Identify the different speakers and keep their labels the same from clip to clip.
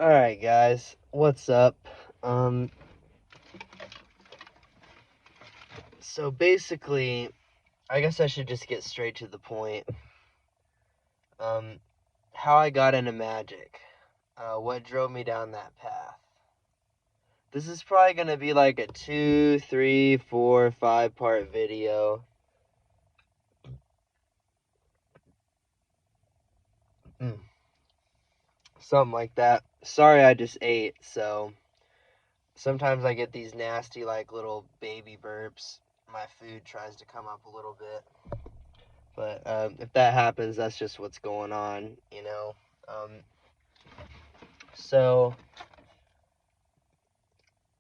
Speaker 1: Alright guys, what's up? So basically, I guess I should just get straight to the point. How I got into magic. What drove me down that path. This is probably gonna be like a 2, 3, 4, 5-part video. Something like that. Sorry I just ate, so sometimes I get these nasty like little baby burps. My food tries to come up a little bit. But if that happens, that's just what's going on, you know. So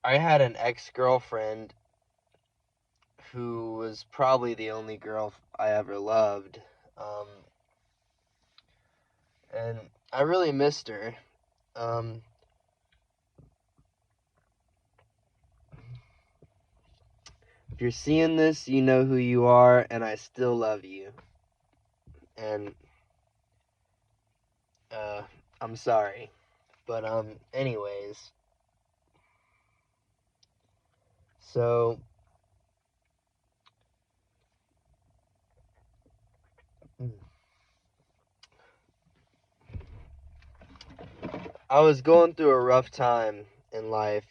Speaker 1: I had an ex-girlfriend who was probably the only girl I ever loved. And I really missed her. If you're seeing this, you know who you are, and I still love you. And I'm sorry. But anyways. So I was going through a rough time in life.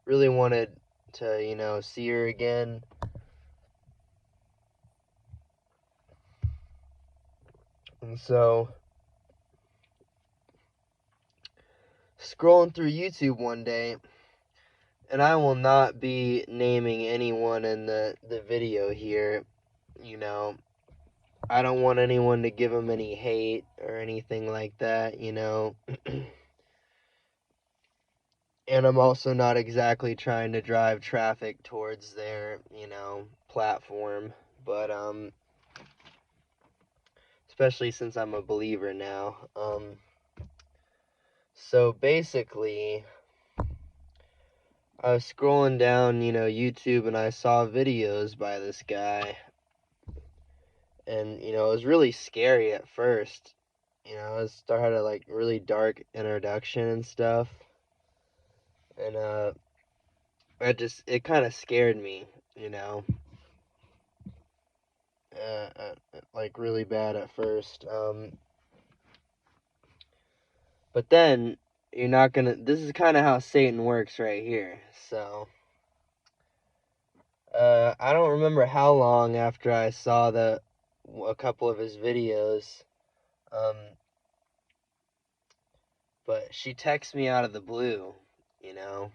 Speaker 1: Really wanted to, see her again. And so, scrolling through YouTube one day, and I will not be naming anyone in the video here, I don't want anyone to give them any hate or anything like that, And I'm also not exactly trying to drive traffic towards their, platform, but especially since I'm a believer now. So basically, I was scrolling down, YouTube, and I saw videos by this guy, and it was really scary at first. It started a like really dark introduction and stuff, and it kind of scared me, like really bad at first. But then you're not gonna. This is kind of how Satan works right here. So, I don't remember how long after I saw a couple of his videos, but she texts me out of the blue, you know.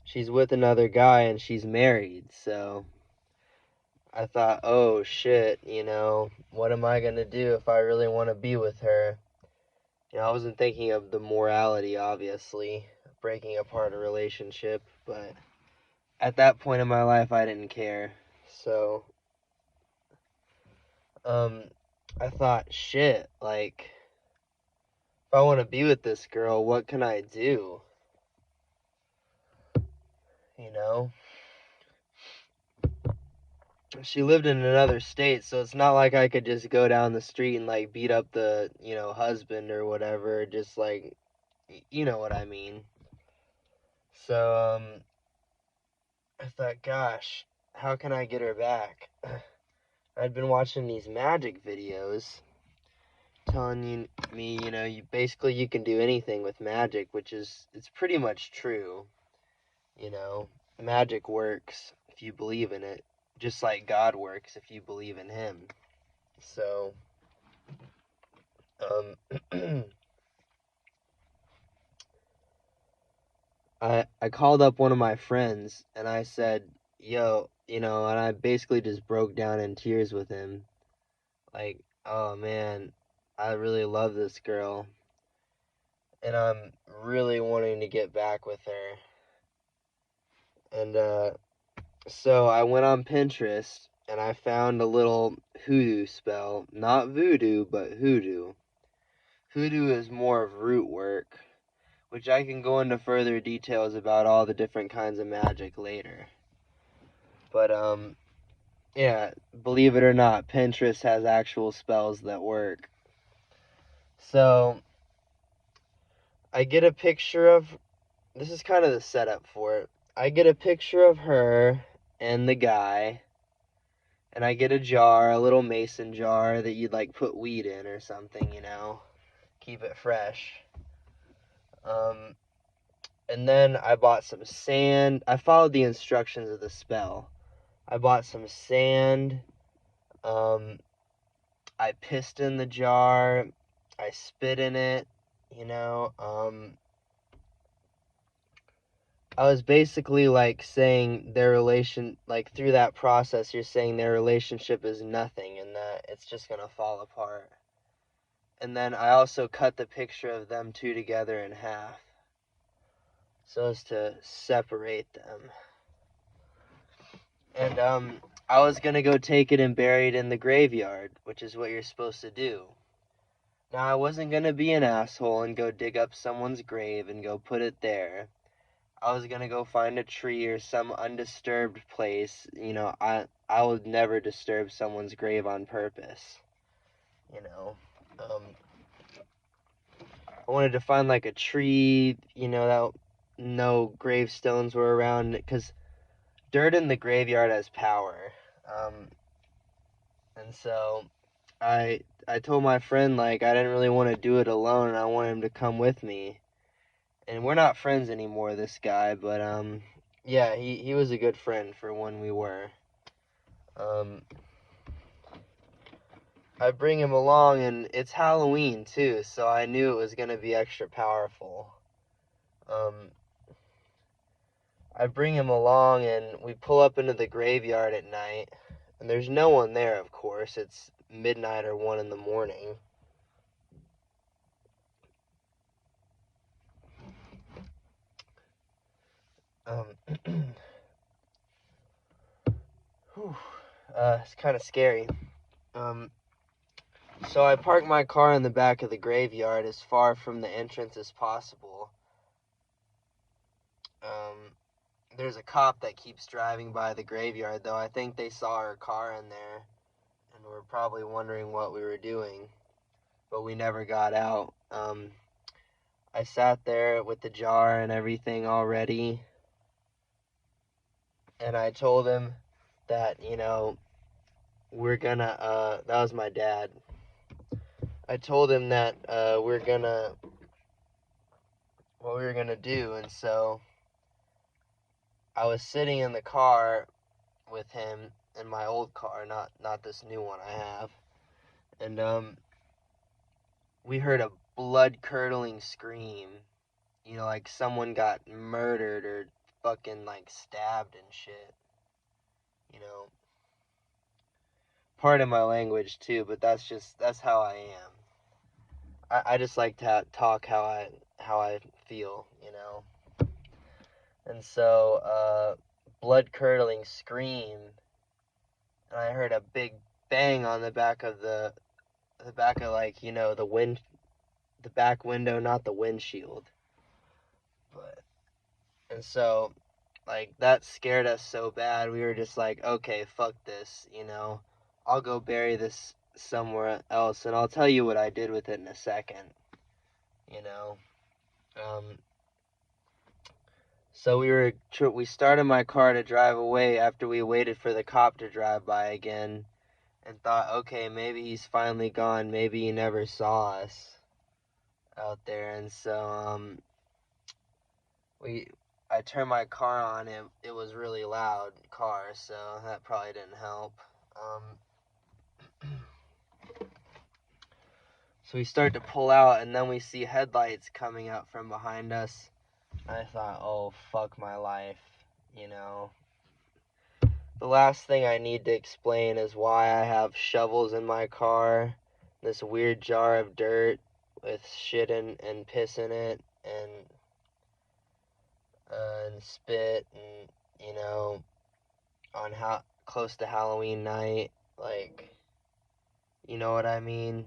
Speaker 1: She's with another guy and she's married, so I thought, oh shit, what am I gonna do if I really want to be with her? I wasn't thinking of the morality, obviously, breaking apart a relationship, but at that point in my life, I didn't care. So, I thought, shit, like, if I want to be with this girl, what can I do? You know? She lived in another state, so it's not like I could just go down the street and, like, beat up the, husband or whatever, just, like, you know what I mean. So, I thought, gosh, how can I get her back? I'd been watching these magic videos telling me, you can do anything with magic, it's pretty much true. Magic works if you believe in it, just like God works if you believe in him. So, I called up one of my friends and I said, yo, and I basically just broke down in tears with him. Like, oh man, I really love this girl. And I'm really wanting to get back with her. And so I went on Pinterest and I found a little hoodoo spell. Not voodoo, but hoodoo. Hoodoo is more of root work, which I can go into further details about all the different kinds of magic later. But Yeah, believe it or not, Pinterest has actual spells that work. So I get a picture of, this is kind of the setup for it. I get a picture of her and the guy, and I get a jar, a little mason jar that you'd like put weed in or something, keep it fresh. Um, and then I bought some sand. I followed the instructions of the spell. I bought some sand. Um, I pissed in the jar. I spit in it. You know, I was basically like saying their relation, like through that process, you're saying their relationship is nothing and that it's just gonna fall apart. And then I also cut the picture of them two together in half so as to separate them. And I was gonna go take it and bury it in the graveyard, which is what you're supposed to do. Now I wasn't gonna be an asshole and go dig up someone's grave and go put it there. I was gonna go find a tree or some undisturbed place. I would never disturb someone's grave on purpose. You know, um, I wanted to find like a tree. That no gravestones were around, because dirt in the graveyard has power. And so I told my friend like I didn't really want to do it alone, and I wanted him to come with me. And we're not friends anymore, this guy, but yeah, he was a good friend for when we were. Um, I bring him along, and it's Halloween too, so I knew it was gonna be extra powerful. Um, I bring him along, and we pull up into the graveyard at night, and there's no one there, of course. It's midnight or 1 in the morning. Whew, it's kind of scary. Um, so I park my car in the back of the graveyard as far from the entrance as possible. There's a cop that keeps driving by the graveyard, though. I think they saw our car in there and were probably wondering what we were doing, but we never got out. I sat there with the jar and everything already, and I told him that, we're gonna, that was my dad. I told him that what we were gonna do, and so I was sitting in the car with him in my old car, not this new one I have, and we heard a blood-curdling scream, like someone got murdered or fucking like stabbed and shit, you know. Pardon my language too, but that's how I am. I just like to talk how I feel. And so blood-curdling scream, and I heard a big bang on the back of like, the back window, not the windshield. But and so like that scared us so bad, we were just like, okay, fuck this, I'll go bury this somewhere else, and I'll tell you what I did with it in a second. you know um so we started my car to drive away after we waited for the cop to drive by again, and thought, okay, maybe he's finally gone, maybe he never saw us out there. And so we I turned my car on, and it was really loud car, so that probably didn't help. So we start to pull out, and then we see headlights coming out from behind us. I thought, oh, fuck my life. The last thing I need to explain is why I have shovels in my car, this weird jar of dirt with shit and piss in it, and spit, and on how close to Halloween night, like, you know what I mean?